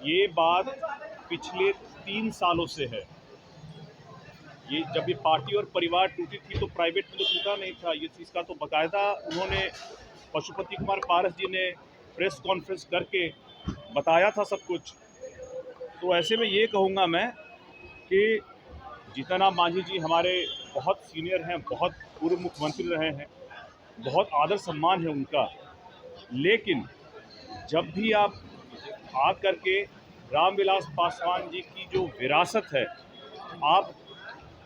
ये बात पिछले 3 सालों से है। ये जब ये पार्टी और परिवार टूटी थी तो प्राइवेट में तो टूटा नहीं था। ये इसका तो बाकायदा उन्होंने पशुपति कुमार पारस जी ने प्रेस कॉन्फ्रेंस करके बताया था सब कुछ। तो ऐसे में ये कहूँगा मैं कि जीतन राम मांझी जी हमारे बहुत सीनियर हैं, बहुत पूर्व मुख्यमंत्री रहे हैं, बहुत आदर सम्मान है उनका। लेकिन जब भी आप आ करके रामविलास पासवान जी की जो विरासत है, आप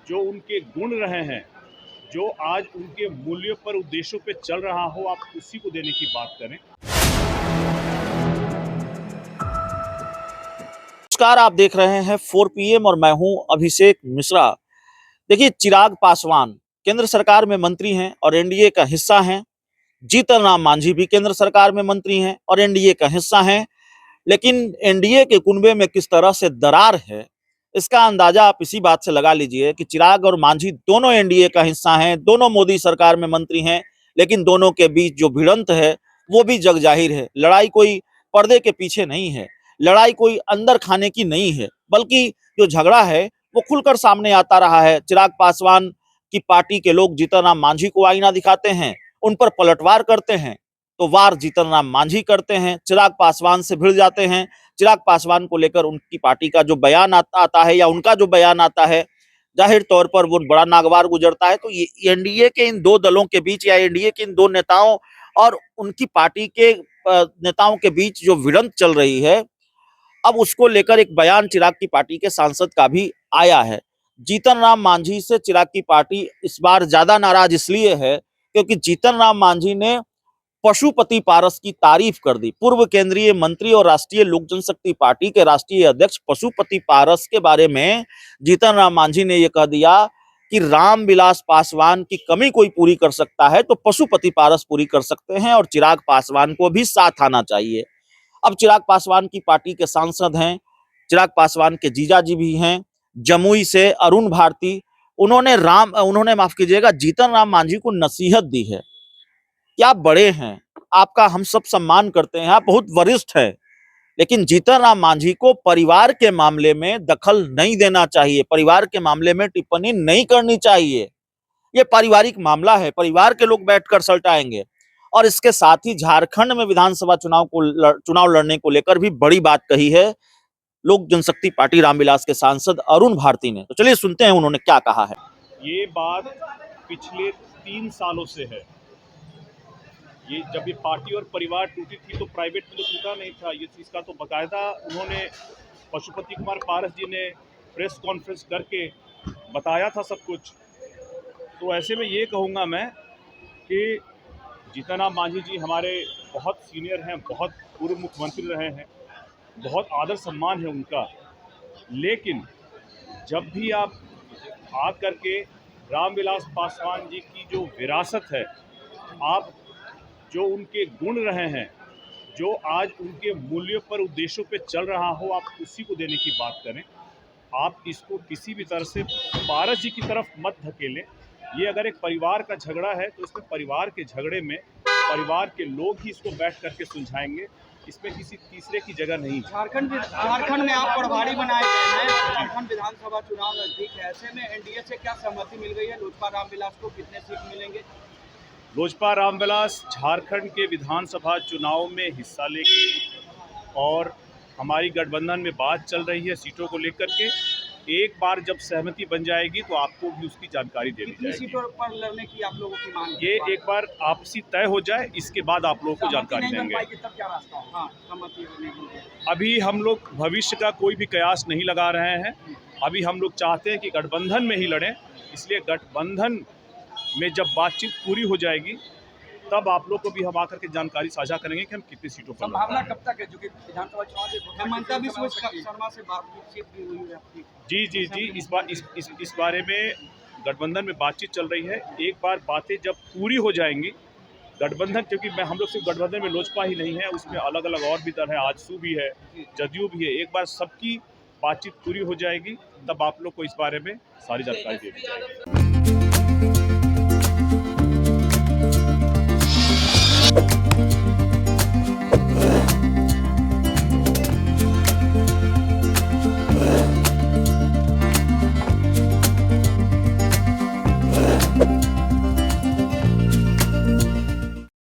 जो उनके गुण रहे हैं, जो आज उनके मूल्यों पर उद्देश्यों पे चल रहा हो, आप उसी को देने की बात करें। नमस्कार, आप देख रहे हैं 4 PM और मैं हूं अभिषेक मिश्रा। देखिए, चिराग पासवान केंद्र सरकार में मंत्री हैं और एनडीए का हिस्सा हैं। जीतन राम मांझी भी केंद्र सरकार में मंत्री हैं और एनडीए का हिस्सा हैं। लेकिन एनडीए के कुनबे में किस तरह से दरार है, इसका अंदाजा आप इसी बात से लगा लीजिए कि चिराग और मांझी दोनों एनडीए का हिस्सा हैं, दोनों मोदी सरकार में मंत्री हैं, लेकिन दोनों के बीच जो भिड़ंत है वो भी जग जाहिर है। लड़ाई कोई पर्दे के पीछे नहीं है, लड़ाई कोई अंदर खाने की नहीं है, बल्कि जो झगड़ा है वो खुलकर सामने आता रहा है। चिराग पासवान की पार्टी के लोग जीतन राम मांझी को आईना दिखाते हैं, उन पर पलटवार करते हैं, तो वार जीतन राम मांझी करते हैं, चिराग पासवान से भिड़ जाते हैं। चिराग पासवान को लेकर उनकी पार्टी का जो बयान आता है या उनका जो बयान आता है, जाहिर तौर पर वो बड़ा नागवार गुजरता है। तो ये एनडीए के इन दो दलों के बीच या एनडीए के इन दो नेताओं और उनकी पार्टी के नेताओं के बीच जो भिड़ंत चल रही है, अब उसको लेकर एक बयान चिराग की पार्टी के सांसद का भी आया है। जीतन राम मांझी से चिराग की पार्टी इस बार ज्यादा नाराज इसलिए है क्योंकि जीतन राम मांझी ने पशुपति पारस की तारीफ कर दी। पूर्व केंद्रीय मंत्री और राष्ट्रीय लोक जनशक्ति पार्टी के राष्ट्रीय अध्यक्ष पशुपति पारस के बारे में जीतन राम मांझी ने यह कह दिया कि रामविलास पासवान की कमी कोई पूरी कर सकता है तो पशुपति पारस पूरी कर सकते हैं और चिराग पासवान को भी साथ आना चाहिए। अब चिराग पासवान की पार्टी के सांसद हैं, चिराग पासवान के जीजाजी भी हैं, जमुई से अरुण भारती, उन्होंने माफ कीजिएगा जीतन राम मांझी को नसीहत दी है कि आप बड़े हैं, आपका हम सब सम्मान करते हैं, आप बहुत वरिष्ठ हैं, लेकिन जीतन राम मांझी को परिवार के मामले में दखल नहीं देना चाहिए, परिवार के मामले में टिप्पणी नहीं करनी चाहिए। ये पारिवारिक मामला है, परिवार के लोग बैठकर सलटाएंगे। और इसके साथ ही झारखंड में विधानसभा चुनाव लड़ने को लेकर भी बड़ी बात कही है लोक जनशक्ति पार्टी रामविलास के सांसद अरुण भारती ने। तो चलिए सुनते हैं उन्होंने क्या कहा है। ये बात पिछले 3 सालों से है। ये जब ये पार्टी और परिवार टूटी थी तो प्राइवेट में तो टूटा नहीं था। ये इसका तो बाकायदा उन्होंने पशुपति कुमार पारस जी ने प्रेस कॉन्फ्रेंस करके बताया था सब कुछ। तो ऐसे में ये कहूँगा मैं कि जीतन राम मांझी जी हमारे बहुत सीनियर हैं, बहुत पूर्व मुख्यमंत्री रहे हैं, बहुत आदर सम्मान है उनका। लेकिन जब भी आप आ करके रामविलास पासवान जी की जो विरासत है, आप जो उनके गुण रहे हैं, जो आज उनके मूल्यों पर उद्देश्यों पे चल रहा हो, आप उसी को देने की बात करें। आप इसको किसी भी तरह से पारस जी की तरफ मत धकेलें। ये अगर एक परिवार का झगड़ा है तो इसमें परिवार के झगड़े में परिवार के लोग ही इसको बैठ करके सुलझाएंगे, इसमें किसी तीसरे की जगह नहीं। झारखंड में आप प्रभारी बनाए गए हैं, झारखंड विधानसभा चुनाव नजदीक है, ऐसे में एनडीए से क्या सहमति मिल गई है? लोजपा रामविलास को कितने सीट मिलेंगे? लोजपा रामविलास झारखंड के विधानसभा चुनाव में हिस्सा लेगी और हमारी गठबंधन में बात चल रही है सीटों को लेकर के। एक बार जब सहमति बन जाएगी तो आपको भी उसकी जानकारी दे दी जाएगी। कितनी सीटों पर लड़ने की आप लोगों की मांग है? ये एक बार आपसी तय हो जाए, इसके बाद आप लोगों को जानकारी देंगे। तब क्या रास्ता हो? हाँ, सहमति होने के लिए अभी हम लोग भविष्य का कोई भी कयास नहीं लगा रहे हैं। अभी हम लोग चाहते हैं कि गठबंधन में ही लड़ें, इसलिए गठबंधन में जब बातचीत पूरी हो जाएगी तब आप लोग को भी हम आकर के जानकारी साझा करेंगे कि हम कितनी सीटों पर। संभावना कब तक है? जो कि विधानसभा चुनाव हिमंता बिस्वा शर्मा से बातचीत भी हुई है आपकी? जी, इस बारे में गठबंधन में बातचीत चल रही है। एक बार बातें जब पूरी हो जाएंगी गठबंधन, क्योंकि हम लोग सिर्फ गठबंधन में लोजपा ही नहीं है, उसमें अलग अलग और भी दल है, आजसू भी है, जदयू भी है। एक बार सबकी बातचीत पूरी हो जाएगी तब आप लोग को इस बारे में सारी जानकारी दे दी जाएगी।